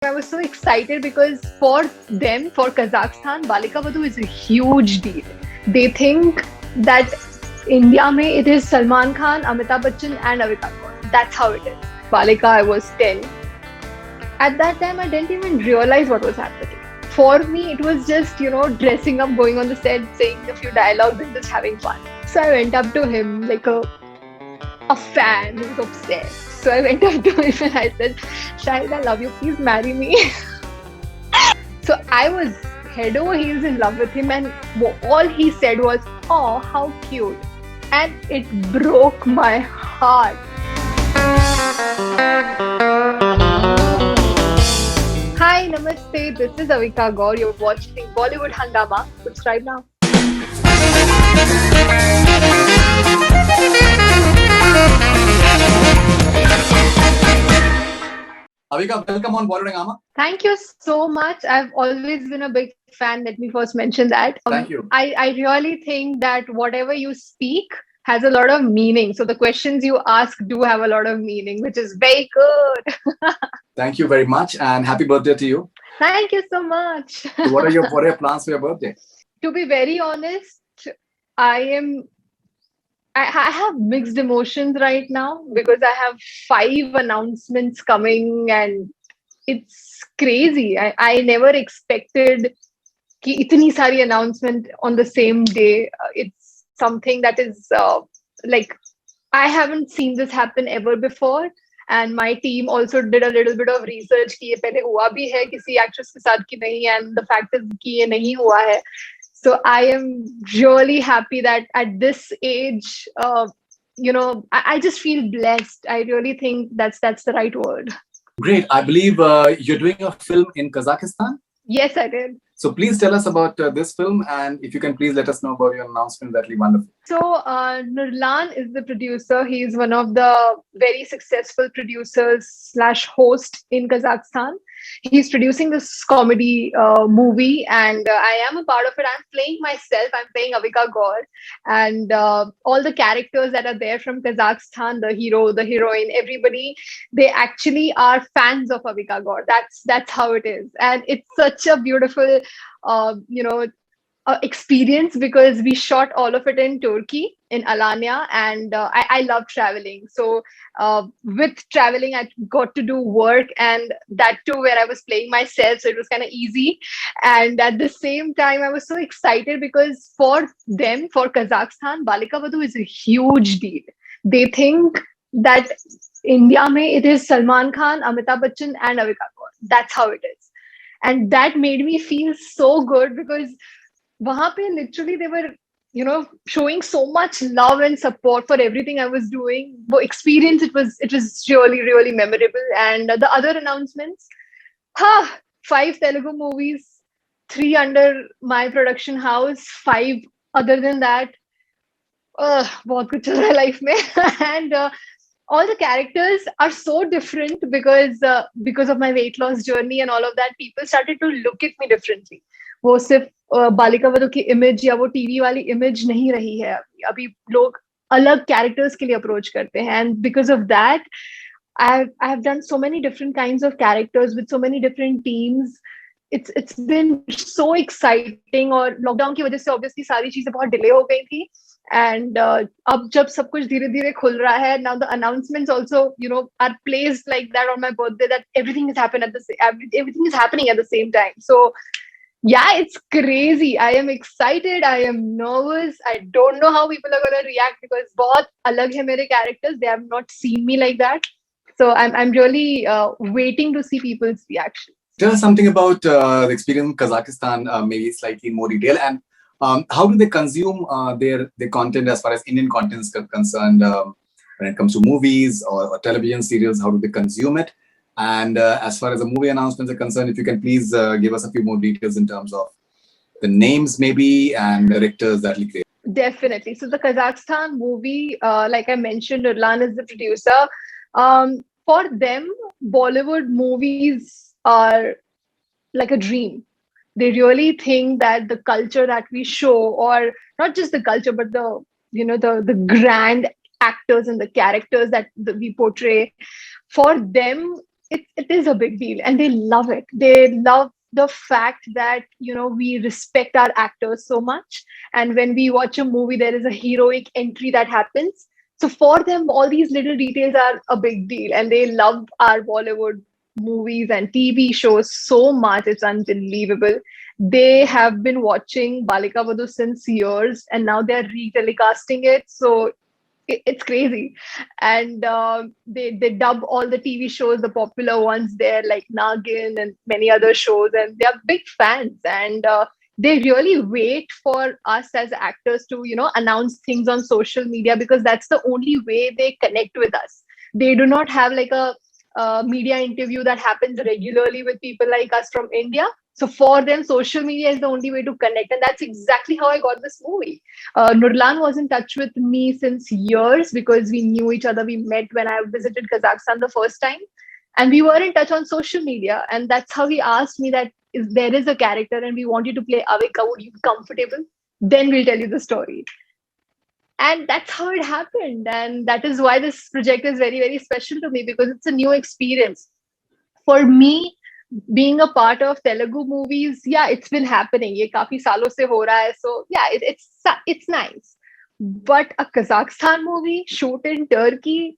I was so excited because for them, for Kazakhstan, BalikaVadhu is a huge deal. They think that India mein it is Salman Khan, Amitabh Bachchan and Avika Gor. That's how it is. Balika, I was 10. At that time, I didn't even realize what was happening. For me, it was just, dressing up, going on the set, saying a few dialogues and just having fun. So I went up to him like a fan who was obsessed. So I went up to him and I said, Shahid, I love you. Please marry me. So I was head over heels in love with him, and all he said was, oh, how cute. And it broke my heart. Hi, namaste. This is Avika Gor. You're watching Bollywood Hungama. Subscribe now. Avika, welcome on Bollywood Hungama. Thank you so much. I've always been a big fan. Let me first mention that. Thank you. I really think that whatever you speak has a lot of meaning. So the questions you ask do have a lot of meaning, which is very good. Thank you very much and happy birthday to you. Thank you so much. So what are your plans for your birthday? To be very honest, I have mixed emotions right now because I have 5 announcements coming and it's crazy. I never expected ki itni sari announcement on the same day. It's something that is like I haven't seen this happen ever before. And my team also did a little bit of research कि ये पहले हुआ भी है किसी actress के साथ कि नहीं, and the fact is कि ये नहीं हुआ है. So I am really happy that at this age, I just feel blessed. I really think that's the right word. Great. I believe you're doing a film in Kazakhstan. Yes, I did. So please tell us about this film, and if you can please let us know about your announcement, that'll be wonderful. So Nurlan is the producer. He's one of the very successful producers / host in Kazakhstan. He's producing this comedy movie, and I am a part of it. I'm playing myself. I'm playing Avika Gor, and all the characters that are there from Kazakhstan, the hero, the heroine, everybody, they actually are fans of Avika Gor. That's how it is, and it's such a beautiful, experience because we shot all of it in Turkey, in Alanya, and I love traveling. So with traveling, I got to do work, and that too where I was playing myself, so it was kind of easy. And at the same time, I was so excited because for them, for Kazakhstan, BalikaVadhu is a huge deal. They think that India mein it is Salman Khan, Amitabh Bachchan and Avika Gor. That's how it is. And that made me feel so good because wahan pe literally they were, showing so much love and support for everything I was doing. The experience, it was really, really memorable. And the other announcements, 5 Telugu movies, 3 under my production house, 5 other than that. बहुत कुछ चल रहा है life में. And all the characters are so different because of my weight loss journey and all of that. People started to look at me differently. वो सिर्फ बालिका वधू की image या वो टीवी वाली इमेज नहीं रही है. अभी लोग अलग कैरेक्टर्स के लिए अप्रोच करते हैं, and because of that I have done so many different kinds of characters with so many different teams. It's been so exciting. और लॉकडाउन की वजह से ऑब्वियसली सारी चीजें बहुत डिले हो गई थी, and अब जब सब कुछ धीरे धीरे खुल रहा है, now the announcements also are placed like that on my birthday, that everything is happening at the same time. So yeah, it's crazy. I am excited. I am nervous. I don't know how people are going to react because बहुत अलग है मेरे characters. They have not seen me like that. So I'm really waiting to see people's reaction. Tell us something about the experience in Kazakhstan, maybe slightly in more detail, and how do they consume their content as far as Indian content is concerned when it comes to movies or television serials? How do they consume it? And as far as the movie announcements are concerned, if you can please give us a few more details in terms of the names maybe and directors that will create. Definitely. So the Kazakhstan movie, like I mentioned, Nurlan is the producer. For them, Bollywood movies are like a dream. They really think that the culture that we show, or not just the culture, but the grand actors and the characters that we portray, for them, it is a big deal, and they love it. They love the fact that we respect our actors so much, and when we watch a movie, there is a heroic entry that happens. So for them, all these little details are a big deal, and they love our Bollywood movies and TV shows so much. It's unbelievable. They have been watching BalikaVadhu since years, and now they're retelecasting it. So it's crazy. And they dub all the TV shows, the popular ones there, like Nagin and many other shows, and they're big fans. And they really wait for us as actors to announce things on social media, because that's the only way they connect with us. They do not have like a media interview that happens regularly with people like us from India. So for them, social media is the only way to connect, and that's exactly how I got this movie. Nurlan was in touch with me since years, because we knew each other. We met when I visited Kazakhstan the first time, and we were in touch on social media. And that's how he asked me that if there is a character and we want you to play Avika, would you be comfortable? Then we'll tell you the story. And that's how it happened. And that is why this project is very, very special to me, because it's a new experience. For me, being a part of Telugu movies, yeah, it's been happening. Ye kafi saalon se ho raha hai. So yeah, it's nice. But a Kazakhstan movie shoot in Turkey,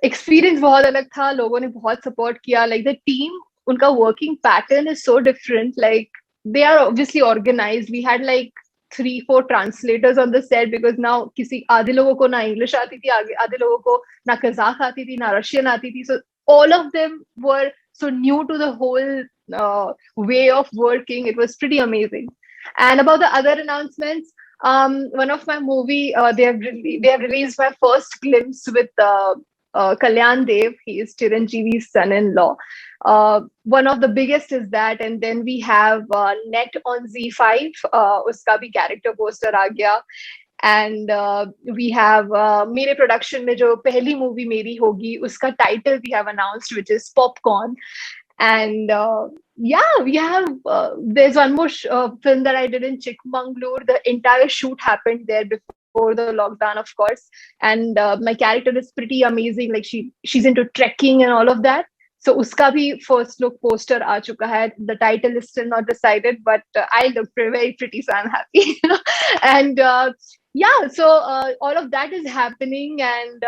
experience बहुत अलग था. लोगों ने बहुत support किया. Like the team, उनका working pattern is so different. Like they are obviously organized. We had like 3-4 translators on the set, because now किसी आधे लोगों को ना English आती थी, आधे लोगों को ना Kazakh आती थी, ना Russian आती थी. So all of them were so new to the whole way of working. It was pretty amazing. And about the other announcements, one of my movie, they have released my first glimpse with Kalyan Dev. He is Chiranjeevi's son-in-law. One of the biggest is that, and then we have Net on Z5. Uska bhi character poster aa gaya. And we have mere production mein jo pehli movie meri hogi, uska title we have announced, which is Popcorn. And yeah, we have there's one more film that I did in Chikmagalur. The entire shoot happened there before the lockdown, of course. And my character is pretty amazing. Like she's into trekking and all of that. So uska bhi first look poster aa chuka hai. The title is still not decided, but I look very pretty, so I'm happy. And yeah, so all of that is happening. And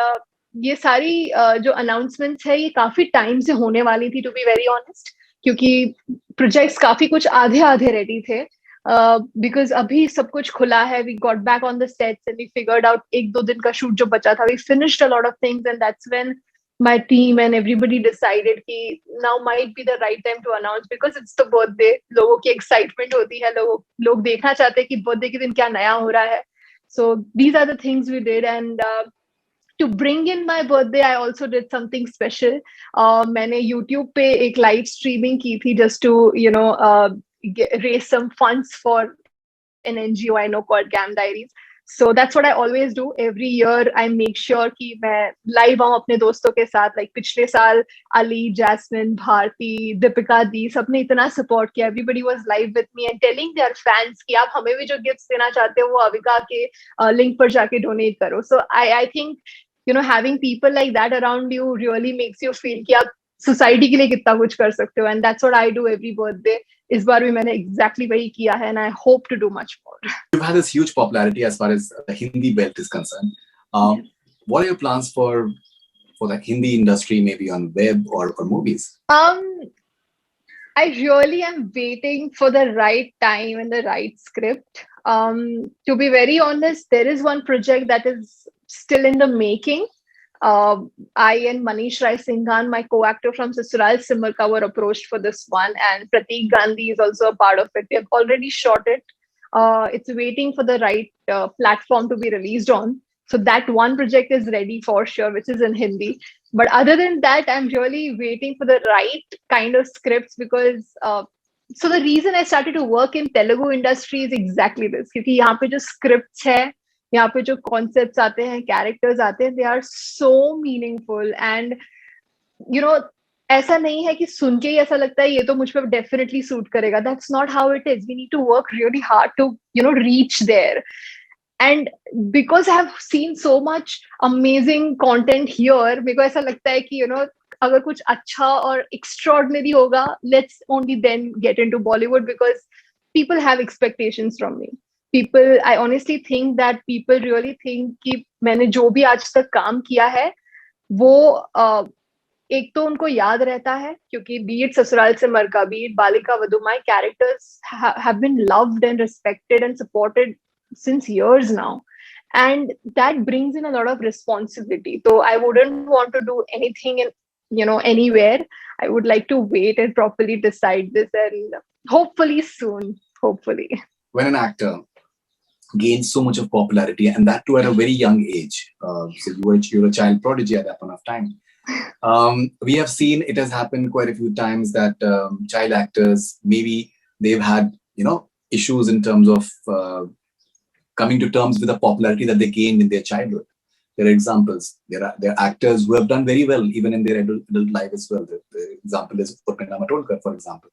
ये सारी जो announcements है, ये काफी time से होने वाली थी, to be very honest, क्योंकि projects काफी कुछ आधे आधे ready थे. Because अभी सब कुछ खुला है, we got back on the sets and we figured out 1-2 दिन का shoot जो बचा था, we finished a lot of things. And that's when my team and everybody decided कि now might be the right time to announce, because it's the birthday. लोगों की excitement होती है, लोग देखना चाहते हैं कि birthday के दिन क्या नया हो रहा है. So these are the things we did. And to bring in my birthday, I also did something special. मैंने YouTube पे एक live streaming की थी, just to raise some funds for an NGO I know called Gam Diaries. So that's what I always do. Every year I make sure कि मैं live आऊँ अपने दोस्तों के साथ. Like पिछले साल Ali, Jasmine, Bharti, Deepika दी, सबने इतना support किया. Everybody was live with me and telling their fans कि आप हमें भी जो gifts देना चाहते हो वो अविका के link पर जाके donate करो. So I think having people like that around you really makes you feel कि आप society के लिए कितना कुछ कर सकते हो. And that's what I do every birthday. इस बार भी मैंने exactly वही किया है, and I hope to do much more. You've had this huge popularity as far as the Hindi belt is concerned. What are your plans for the Hindi industry, maybe on web or movies? I really am waiting for the right time and the right script. To be very honest, there is one project that is still in the making. I and Manish Rai Singhan, my co-actor from Sasural Simar, were approached for this one, and Prateek Gandhi is also a part of it. We have already shot it. It's waiting for the right platform to be released on. So that one project is ready for sure, which is in Hindi. But other than that, I'm really waiting for the right kind of scripts, because so the reason I started to work in Telugu industry is exactly this. क्योंकि यहाँ पे जो scripts है, यहाँ पे जो concepts आते हैं, characters आते हैं, they are so meaningful. And ऐसा नहीं है कि सुन के ही ऐसा लगता है ये तो मुझ पे definitely suit करेगा. That's not how it is. We need to work really hard to reach there. And because I have seen so much amazing content here, मेरे को ऐसा लगता है कि अगर कुछ अच्छा और extraordinary होगा, let's only then get into Bollywood, because people have expectations from me. People, I honestly think that people really think कि मैंने जो भी आज तक काम किया है वो एक तो उनको याद रहता है, क्योंकि बी इट ससुराल से मरका, B it Balika Vadhu, my characters have been loved and respected and supported since years now, and that brings in a lot of responsibility. So I wouldn't want to do anything in, anywhere. I would like to wait and properly decide this, and hopefully soon, hopefully. When an actor gains so much of popularity, and that too at a very young age, so you're a child prodigy at that point of time. We have seen it has happened quite a few times that child actors, maybe they've had issues in terms of coming to terms with the popularity that they gained in their childhood. There are examples. There are actors who have done very well even in their adult life as well. The example is Urmila Matondkar, for example.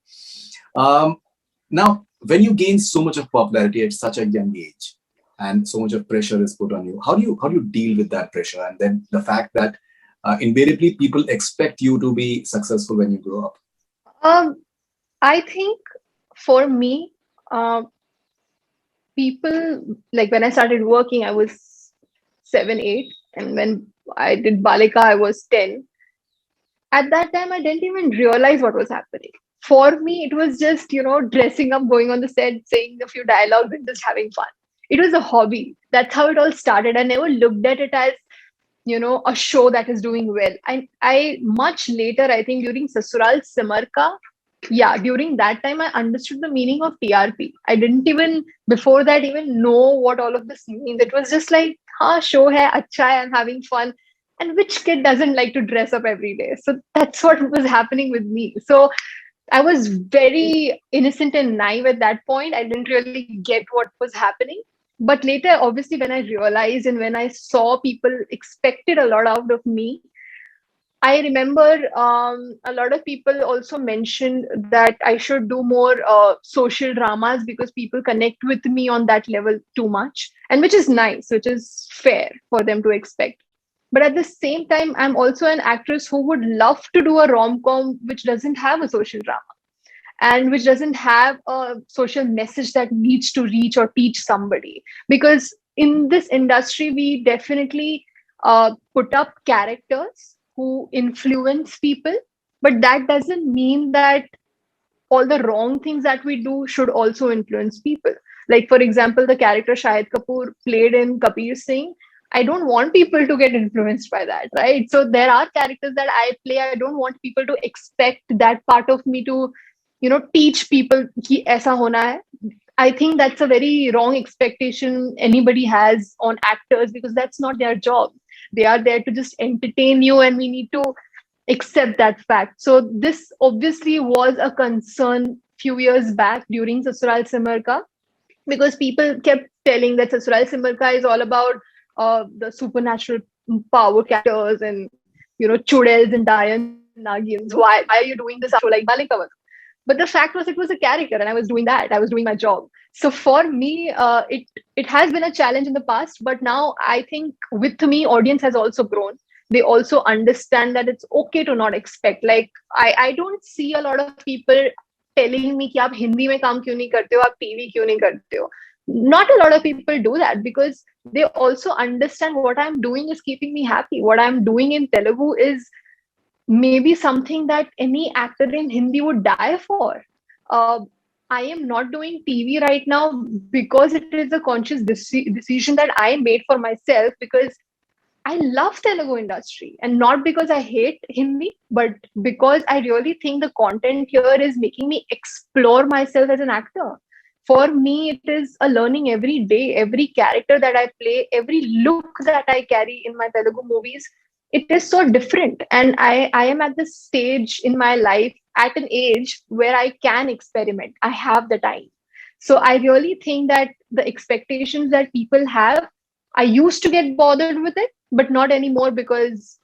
Now, when you gain so much of popularity at such a young age, and so much of pressure is put on you, how do you deal with that pressure? And then the fact that invariably people expect you to be successful when you grow up. I think for me, people, like when I started working, I was 7, 8, and when I did Balika, I was 10. At that time, I didn't even realize what was happening. For me, it was just, dressing up, going on the set, saying a few dialogues, and just having fun. It was a hobby. That's how it all started. I never looked at it as, a show that is doing well. I much later, I think during Sasural Simarka, during that time, I understood the meaning of TRP. I didn't even, before that, even know what all of this means. It was just like, show hai, acha hai, I'm having fun. And which kid doesn't like to dress up every day? So that's what was happening with me. So I was very innocent and naive at that point. I didn't really get what was happening. But later, obviously, when I realized and when I saw people expected a lot out of me, I remember a lot of people also mentioned that I should do more social dramas because people connect with me on that level too much, and which is nice, which is fair for them to expect. But at the same time, I'm also an actress who would love to do a rom-com which doesn't have a social drama and which doesn't have a social message that needs to reach or teach somebody. Because in this industry, we definitely put up characters who influence people, but that doesn't mean that all the wrong things that we do should also influence people. Like, for example, the character Shahid Kapoor played in Kabir Singh, I don't want people to get influenced by that, right? So there are characters that I play. I don't want people to expect that part of me to, teach people ki aisa hona hai. I think that's a very wrong expectation anybody has on actors, because that's not their job. They are there to just entertain you, and we need to accept that fact. So this obviously was a concern few years back during Sasural Simarka, because people kept telling that Sasural Simarka is all about the supernatural power characters and chudels and Dayan Nagins. Why are you doing this show like BalikaVadhu? But the fact was, it was a character, and I was doing that. I was doing my job. So for me, it has been a challenge in the past, but now I think with me, audience has also grown. They also understand that it's okay to not expect. Like I don't see a lot of people telling me कि आप हिंदी में काम क्यों नहीं करते हो, आप TV क्यों नहीं करते हो. Not a lot of people do that, because they also understand what I'm doing is keeping me happy. What I'm doing in Telugu is maybe something that any actor in Hindi would die for. I am not doing TV right now because it is a conscious decision that I made for myself, because I love Telugu industry, and not because I hate Hindi, but because I really think the content here is making me explore myself as an actor. For me, it is a learning every day. Every character that I play, every look that I carry in my Telugu movies, it is so different. And I am at this stage in my life, at an age where I can experiment. I have the time. So I really think that the expectations that people have, I used to get bothered with it, but not anymore, because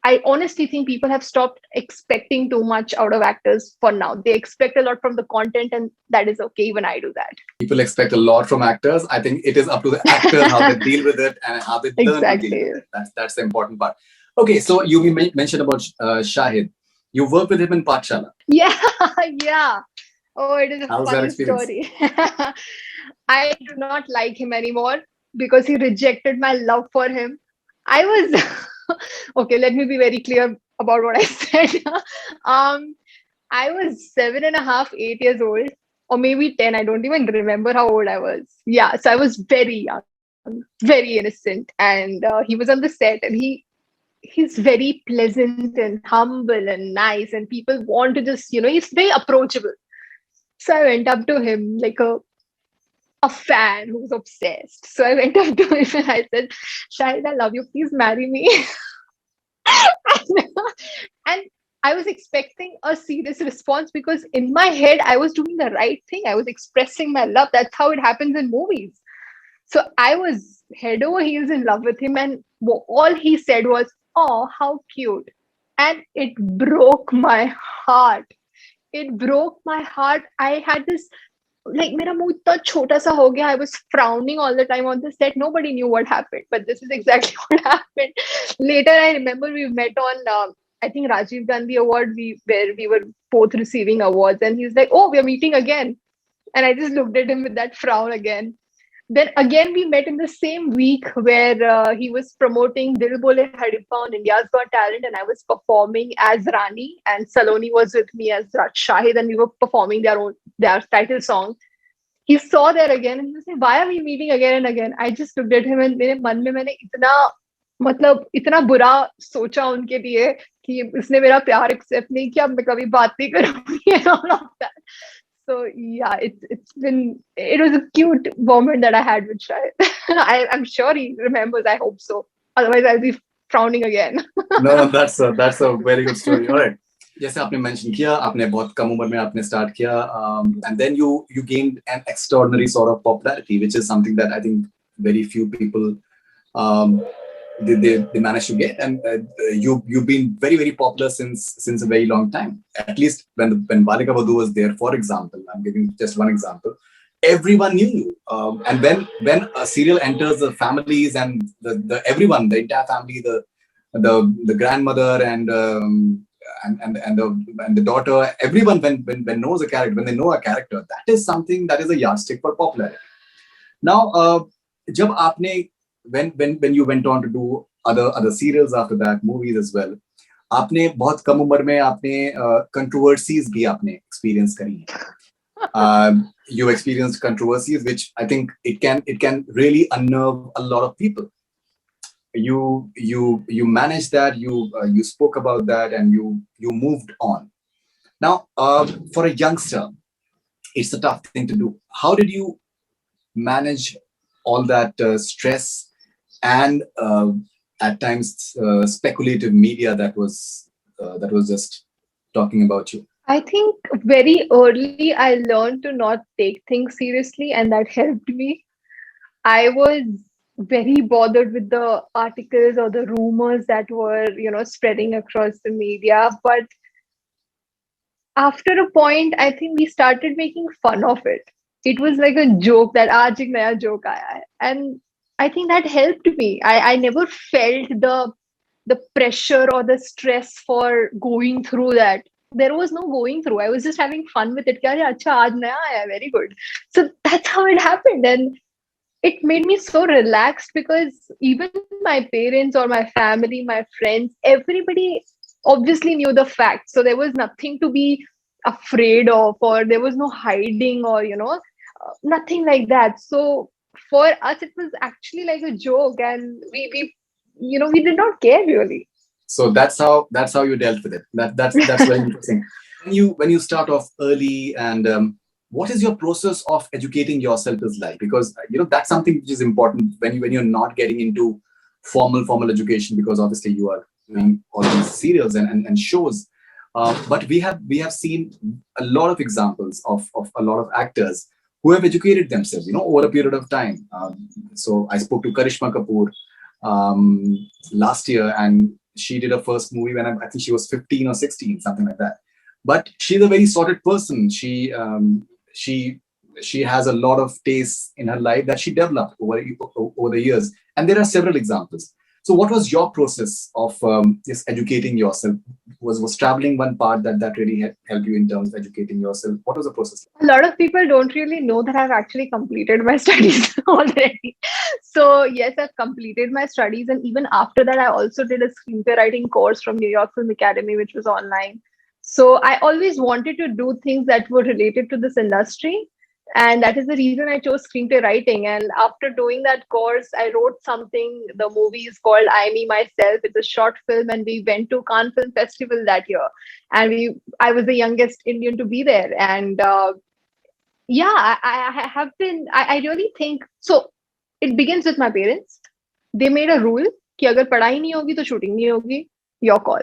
I honestly think people have stopped expecting too much out of actors for now. They expect a lot from the content, and that is okay. Even I do that. People expect a lot from actors. I think it is up to the actors how they deal with it and how they learn to deal with it. That's the important part. Okay, so you mentioned about Shahid. You worked with him in Pathshala. Yeah, yeah. Oh, it is a How's that funny experience? story. I do not like him anymore because he rejected my love for him. I was okay. Let me be very clear about what I said. um, I was 7.5, 8 years old, or maybe 10. I don't even remember how old I was. Yeah, so I was very young, very innocent, and he was on the set, and he's very pleasant and humble and nice, and people want to just, he's very approachable. So I went up to him like a fan who's obsessed. So I went up to him and I said, Shahid, I love you. Please marry me. And I was expecting a serious response because in my head, I was doing the right thing. I was expressing my love. That's how it happens in movies. So I was head over heels in love with him. And all he said was, oh, how cute. And it broke my heart. It broke my heart. I had this like मेरा मुंह इतना छोटा सा हो गया. I was frowning all the time on the set. Nobody knew what happened, but this is exactly what happened. Later, I remember we met on I think Rajiv Gandhi Award, where we were both receiving awards, and he's like, "Oh, we are meeting again," and I just looked at him with that frown again. Then again, we met in the same week where he was promoting Dil Bole Hadippa on India's Got Talent, and I was performing as Rani, and Saloni was with me as Shahid, and we were performing their title song. He saw there again and he was like, why are we meeting again and again? I just looked at him and मेरे मन में मैंने इतना मतलब इतना बुरा सोचा उनके लिए कि उसने मेरा प्यार एक्सेप्ट नहीं किया, मैं कभी बात नहीं करूंगी and all of that. So yeah, it was a cute moment that I had with Shahid. I'm sure he remembers. I hope so. Otherwise, I'll be frowning again. No, no, that's a very good story. All right. जैसे आपने mention किया, आपने बहुत कम उम्र में आपने start किया, and then you gained an extraordinary sort of popularity, which is something that I think very few people um, they managed to get, and you've been very popular since a very long time. At least when BalikaVadhu was there, for example, I'm giving just one example. Everyone knew you, and when a serial enters the families and the everyone, the entire family, the grandmother and the daughter, everyone when knows a character, when they know a character, that is something that is a yardstick for popularity. Now, जब आपने when you went on to do other serials after that, movies as well, आपने बहुत कम उम्र में आपने controversies भी आपने experience करी हैं. You experienced controversies, which I think it can really unnerve a lot of people. You managed that, you spoke about that, and you moved on. Now, for a youngster, it's a tough thing to do. How did you manage all that stress and at times speculative media that was just talking about you? I think very early I learned to not take things seriously, and that helped me. I was very bothered with the articles or the rumors that were, spreading across the media. But after a point, I think we started making fun of it. It was like a joke that aaj ek naya joke aaya hai. And I think that helped me. I never felt the pressure or the stress for going through that. There was no going through. I was just having fun with it. Kya, acha, aaj naya aaya, very good. So that's how it happened. And it made me so relaxed because even my parents or my family, my friends, everybody obviously knew the facts. So there was nothing to be afraid of, or there was no hiding, or, nothing like that. So for us, it was actually like a joke, and we did not care really. So that's how you dealt with it. That's very interesting. When you start off early, and what is your process of educating yourself is like? Because that's something which is important when you're not getting into formal education, because obviously you are doing all these serials and shows. But we have seen a lot of examples of a lot of actors who have educated themselves, over a period of time. So I spoke to Karishma Kapoor last year, and she did her first movie when I think she was 15 or 16, something like that. But she's a very sorted person. She has a lot of tastes in her life that she developed over the years, and there are several examples. So what was your process of just educating yourself? Was traveling one part that really helped you in terms of educating yourself? What was the process? A lot of people don't really know that I've actually completed my studies already. So yes, I've completed my studies, and even after that, I also did a screenplay writing course from New York Film Academy, which was online. So I always wanted to do things that were related to this industry, and that is the reason I chose screenplay writing. And after doing that course, I wrote something. The movie is called I Me Myself. It's a short film, and we went to Cannes Film Festival that year, and I was the youngest Indian to be there, and yeah, I have been. I really think so. It begins with my parents. They made a rule कि अगर पढ़ाई नहीं होगी तो shooting नहीं होगी. Your call.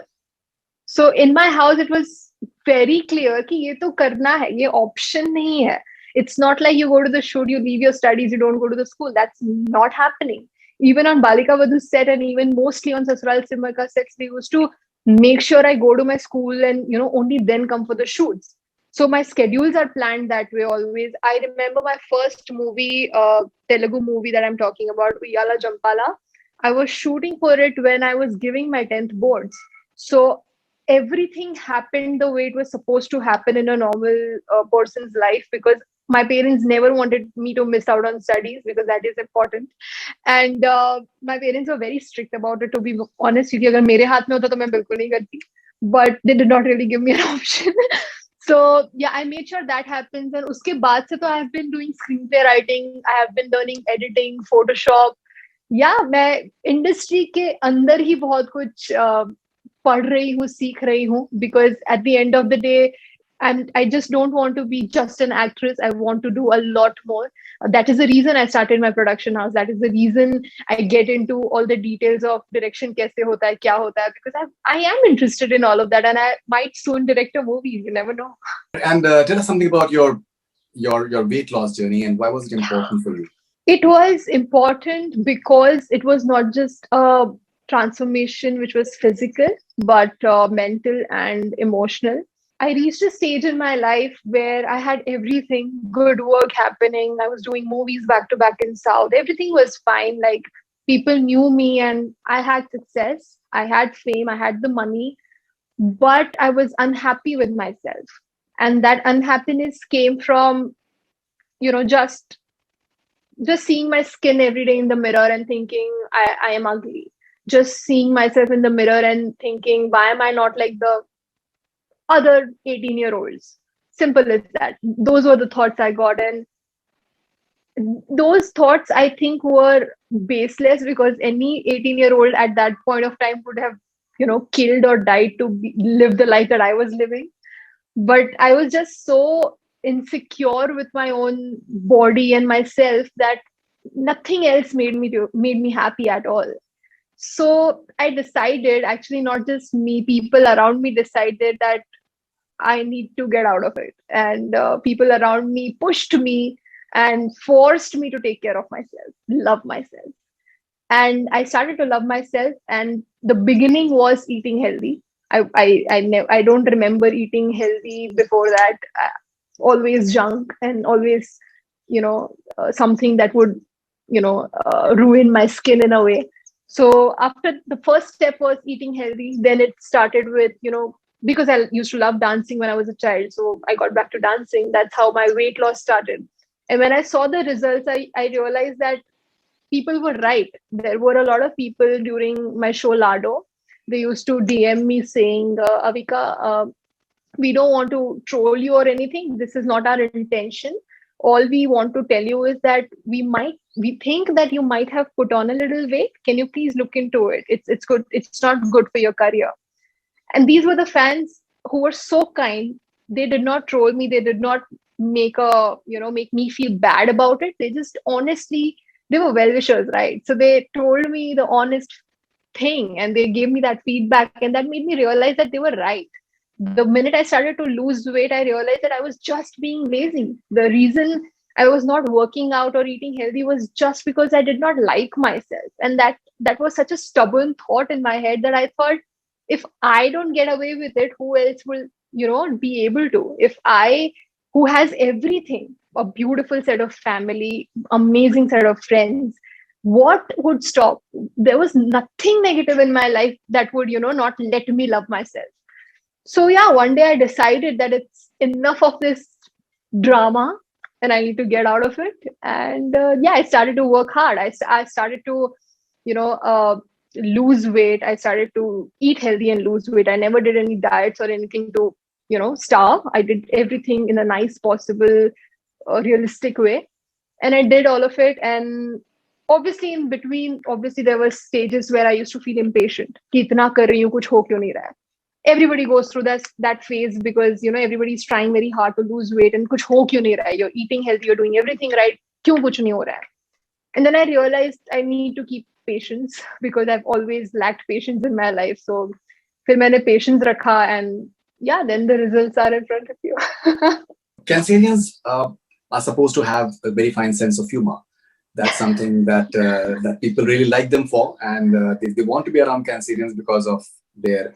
So in my house, it was very clear कि ये तो करना है. ये option नहीं है. It's not like you go to the shoot, you leave your studies, you don't go to the school. That's not happening. Even on BalikaVadhu set, and even mostly on Sasural Simar ka sets, they used to make sure I go to my school and only then come for the shoots. So my schedules are planned that way always. I remember my first movie, Telugu movie that I'm talking about, Uyala Jampala. I was shooting for it when I was giving my 10th boards. So everything happened the way it was supposed to happen in a normal person's life, because my parents never wanted me to miss out on studies, because that is important. And my parents were very strict about it, to be honest. क्योंकि अगर मेरे हाथ में होता तो मैं बिल्कुल नहीं करती. But they did not really give me an option. So yeah, I made sure that happens. And uske baad se to I have been doing screenplay writing. I have been learning editing, Photoshop. Yeah, मैं industry के अंदर ही बहुत कुछ पढ़ रही हूँ, सीख रही हूँ. Because at the end of the day, I just don't want to be just an actress. I want to do a lot more. That is the reason I started my production house. That is the reason I get into all the details of direction, कैसे होता है, क्या होता है, because I am interested in all of that, and I might soon direct a movie. You never know. And tell us something about your weight loss journey, and why was it important for you? It was important because it was not just a transformation which was physical, but mental and emotional. I reached a stage in my life where I had everything, good work happening. I was doing movies back to back in South. Everything was fine. Like, people knew me and I had success. I had fame. I had the money, but I was unhappy with myself. And that unhappiness came from, just seeing my skin every day in the mirror and thinking I am ugly. Just seeing myself in the mirror and thinking, why am I not like the other 18-year-olds? Simple as that. Those were the thoughts I got. And those thoughts, I think, were baseless, because any 18-year-old at that point of time would have, killed or died to live the life that I was living. But I was just so insecure with my own body and myself that nothing else made me happy at all. So I decided, actually not just me, people around me decided that I need to get out of it. And people around me pushed me and forced me to take care of myself, love myself. And I started to love myself. And the beginning was eating healthy. I don't remember eating healthy before that. Always junk, and always, something that would, ruin my skin in a way. So after the first step was eating healthy, then it started with, because I used to love dancing when I was a child. So I got back to dancing. That's how my weight loss started. And when I saw the results, I realized that people were right. There were a lot of people during my show Lado. They used to DM me saying, Avika, we don't want to troll you or anything. This is not our intention. All we want to tell you is that we think that you might have put on a little weight. Can you please look into it? It's good. It's not good for your career. And these were the fans who were so kind. They did not troll me. They did not make me feel bad about it. They just honestly, they were well-wishers, right? So they told me the honest thing, and they gave me that feedback, and that made me realize that they were right. The minute I started to lose weight, I realized that I was just being lazy. The reason I was not working out or eating healthy was just because I did not like myself. And that was such a stubborn thought in my head that I thought, if I don't get away with it, who else will, be able to? If I, who has everything, a beautiful set of family, amazing set of friends, what would stop? There was nothing negative in my life that would, not let me love myself. So yeah, one day I decided that it's enough of this drama and I need to get out of it. And yeah, I started to work hard. I started to, you know, lose weight. I started to eat healthy and lose weight. I never did any diets or anything to, starve. I did everything in a nice, possible, realistic way. And I did all of it. And obviously, in between, obviously, there were stages where I used to feel impatient. कि इतना कर रही हूँ, कुछ हो क्यों नहीं रहा है? Everybody goes through that phase because everybody's trying very hard to lose weight and kuch ho kyun nahi raha hai. You're eating healthy, you're doing everything right, kyun kuch nahi ho raha hai? And then I realized I need to keep patience because I've always lacked patience in my life. So फिर मैंने patience रखा and yeah, then the results are in front of you. Cancerians are supposed to have a very fine sense of humor. That's something that people really like them for, and they want to be around Cancerians because of their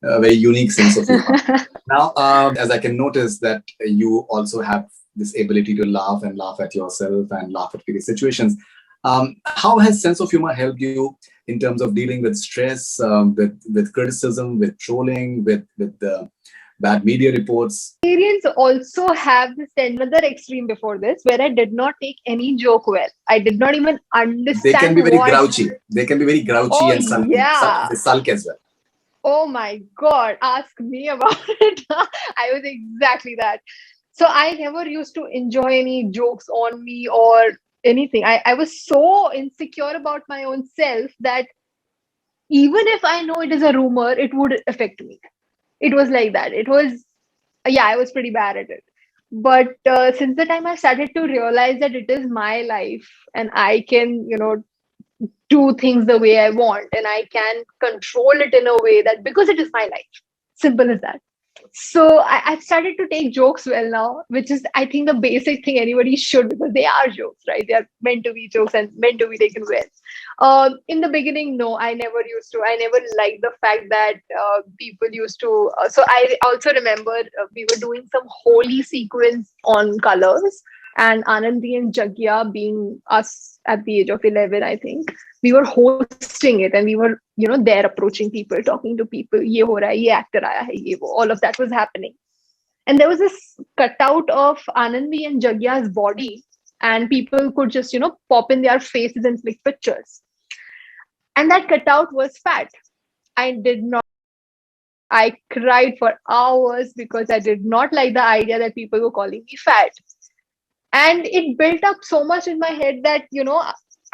very unique sense of humor. Now, as I can notice that you also have this ability to laugh and laugh at yourself and laugh at various situations. How has sense of humor helped you in terms of dealing with stress, with criticism, with trolling, with the bad media reports? Experience also have this another extreme before this where I did not take any joke well. I did not even understand. They can be very grouchy. They can be very grouchy and sulky. Yeah. They sulk as well. Oh my God, ask me about it. I was exactly that. So I never used to enjoy any jokes on me or anything. I was so insecure about my own self that even if I know it is a rumor, it would affect me. It was like that. It was, yeah, I was pretty bad at it. But since the time I started to realize that it is my life and I can, do things the way I want and I can control it in a way that because it is my life. Simple as that. So I've started to take jokes well now, which is, I think, the basic thing anybody should because they are jokes, right? They are meant to be jokes and meant to be taken well. In the beginning, no, I never used to. I never liked the fact that people used to. So I also remember we were doing some holy sequence on colors, and Anandi and Jagya being us at the age of 11, I think, we were hosting it and we were, there approaching people, talking to people, ye ho raha hai, ye actor aaya hai, ye wo. All of that was happening. And there was this cutout of Anandi and Jagya's body and people could just, pop in their faces and click pictures. And that cutout was fat. I did not. I cried for hours because I did not like the idea that people were calling me fat. And it built up so much in my head that,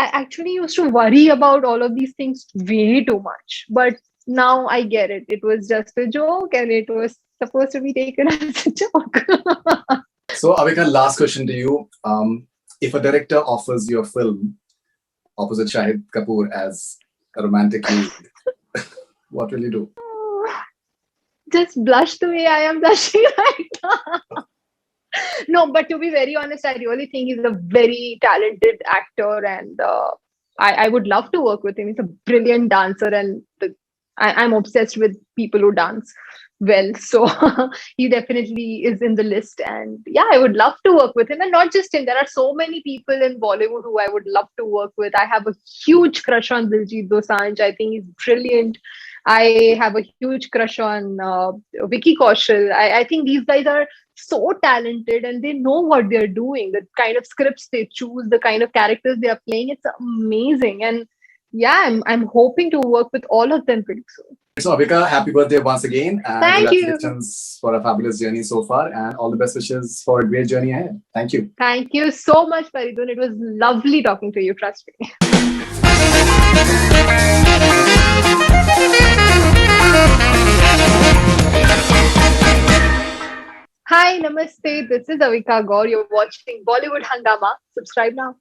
I actually used to worry about all of these things way too much. But now I get it. It was just a joke and it was supposed to be taken as a joke. So, Avika, last question to you. If a director offers you a film opposite Shahid Kapoor as a romantic lead, what will you do? Just blush the way I am blushing right now. No, but to be very honest, I really think he's a very talented actor and I would love to work with him. He's a brilliant dancer and I'm obsessed with people who dance well. So he definitely is in the list. And yeah, I would love to work with him. And not just him, there are so many people in Bollywood who I would love to work with. I have a huge crush on Diljit Dosanjh. I think he's brilliant. I have a huge crush on Vicky Kaushal. I think these guys are so talented and they know what they're doing. The kind of scripts they choose, the kind of characters they are playing, it's amazing. And yeah, I'm hoping to work with all of them pretty soon. So Avika, happy birthday once again. And thank congratulations for a fabulous journey so far and all the best wishes for a great journey ahead. Thank you. Thank you so much, Faridoon. It was lovely talking to you. Trust me. Hi, namaste. This is Avika Gor. You're watching Bollywood Hungama. Subscribe now.